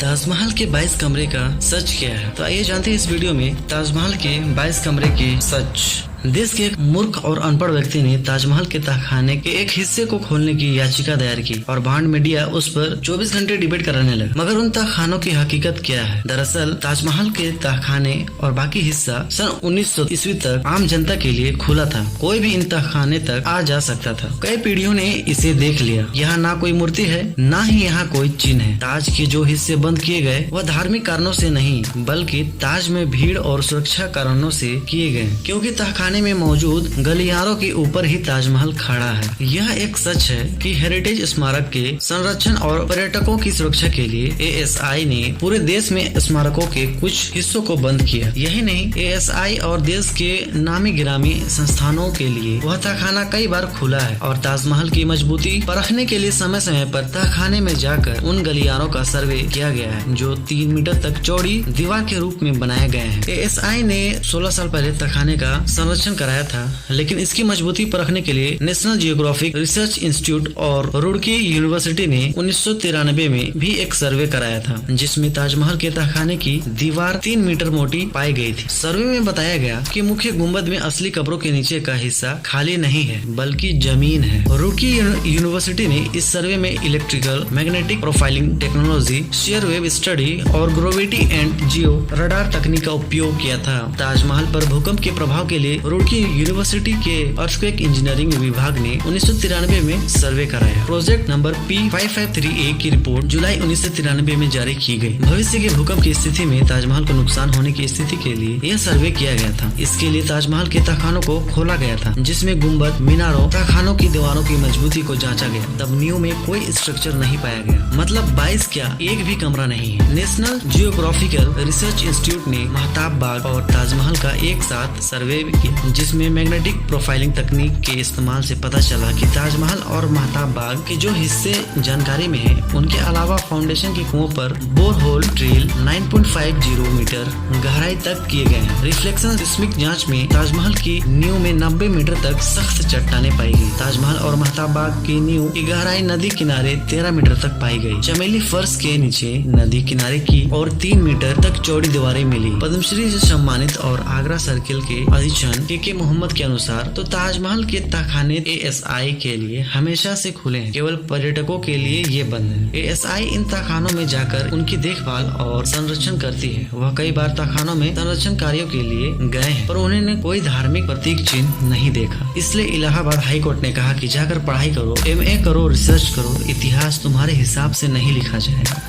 ताजमहल के 22 कमरे का सच क्या है? तो आइए जानते हैं इस वीडियो में ताजमहल के 22 कमरे के सच। देश के एक मूर्ख और अनपढ़ व्यक्ति ने ताजमहल के तहखाने के एक हिस्से को खोलने की याचिका दायर की और भांड मीडिया उस पर 24 घंटे डिबेट कराने लगा। मगर उन तहखानों की हकीकत क्या है? दरअसल ताजमहल के तहखाने और बाकी हिस्सा सन 1900 ईस्वी तक आम जनता के लिए खुला था। कोई भी इन तहखाने तक आ जा सकता था। कई पीढ़ियों ने इसे देख लिया। यहाँ ना कोई मूर्ति है, ना ही यहाँ कोई चिन्ह है। ताज के जो हिस्से बंद किए गए वह धार्मिक कारणों से नहीं, बल्कि ताज में भीड़ और सुरक्षा कारणों से किए गए, क्योंकि तहखाने में मौजूद गलियारों के ऊपर ही ताजमहल खड़ा है। यह एक सच है कि हेरिटेज स्मारक के संरक्षण और पर्यटकों की सुरक्षा के लिए ASI ने पूरे देश में स्मारकों के कुछ हिस्सों को बंद किया। यही नहीं, ASI और देश के नामी गिरामी संस्थानों के लिए वह तहखाना कई बार खुला है और ताजमहल की मजबूती परखने के लिए समय समय पर तहखाने में जाकर उन गलियारों का सर्वे किया गया है जो 3 मीटर तक चौड़ी दीवार के रूप में बनाए गए हैं। ASI ने 16 साल पहले तहखाने का संरक्षण कराया था, लेकिन इसकी मजबूती परखने के लिए नेशनल जियोग्राफिक रिसर्च इंस्टीट्यूट और रुड़की यूनिवर्सिटी ने 1993 में भी एक सर्वे कराया था, जिसमें ताजमहल के तहखाने की दीवार 3 मीटर मोटी पाई गई थी। सर्वे में बताया गया कि मुख्य गुंबद में असली कब्रों के नीचे का हिस्सा खाली नहीं है, बल्कि जमीन है। रुड़की यूनिवर्सिटी ने इस सर्वे में electrical magnetic profiling technology, share wave study और ग्रेविटी एंड जियो रडार तकनीक का उपयोग किया था। ताजमहल पर भूकंप के प्रभाव के लिए रुड़की यूनिवर्सिटी के अर्थक्वेक इंजीनियरिंग विभाग ने 1993 में सर्वे कराया। प्रोजेक्ट नंबर P553A की रिपोर्ट जुलाई 1993 में जारी की गई। भविष्य के भूकंप की स्थिति में ताजमहल को नुकसान होने की स्थिति के लिए यह सर्वे किया गया था। इसके लिए ताजमहल के तहखानों को खोला गया था, जिसमें गुंबद, मीनारों, तहखानों की दीवारों की मजबूती को जांचा गया। तब नींव में कोई स्ट्रक्चर नहीं पाया गया। मतलब 22 क्या, एक भी कमरा नहीं है। नेशनल जियोग्राफिकल रिसर्च इंस्टीट्यूट ने महताब बाग और ताजमहल का एक साथ सर्वे किया, जिसमें मैग्नेटिक प्रोफाइलिंग तकनीक के इस्तेमाल से पता चला कि ताजमहल और महताब बाग के जो हिस्से जानकारी में है, उनके अलावा फाउंडेशन के कुओं पर बोरहोल ड्रिल 9.50 मीटर गहराई तक किए गए हैं। रिफ्लेक्शन सिस्मिक जांच में ताजमहल की नींव में 90 मीटर तक सख्त चट्टानें पाई गई। ताजमहल और महताब बाग की नींव की गहराई नदी किनारे 13 मीटर तक पाई गई। चमेली फर्श के नीचे नदी किनारे की और 3 मीटर तक चौड़ी दीवारें मिली। पद्मश्री से सम्मानित और आगरा सर्किल के अधीक्षण के मोहम्मद के अनुसार तो ताजमहल के तहखाने ASI के लिए हमेशा से खुले हैं, केवल पर्यटकों के लिए ये बंद है। ASI इन तहखानों में जाकर उनकी देखभाल और संरक्षण करती है। वह कई बार तहखानों में संरक्षण कार्यों के लिए गए हैं, पर उन्होंने कोई धार्मिक प्रतीक चिन्ह नहीं देखा। इसलिए इलाहाबाद हाई कोर्ट ने कहा कि जाकर पढ़ाई करो, MA करो, रिसर्च करो, इतिहास तुम्हारे हिसाब से नहीं लिखा जाएगा।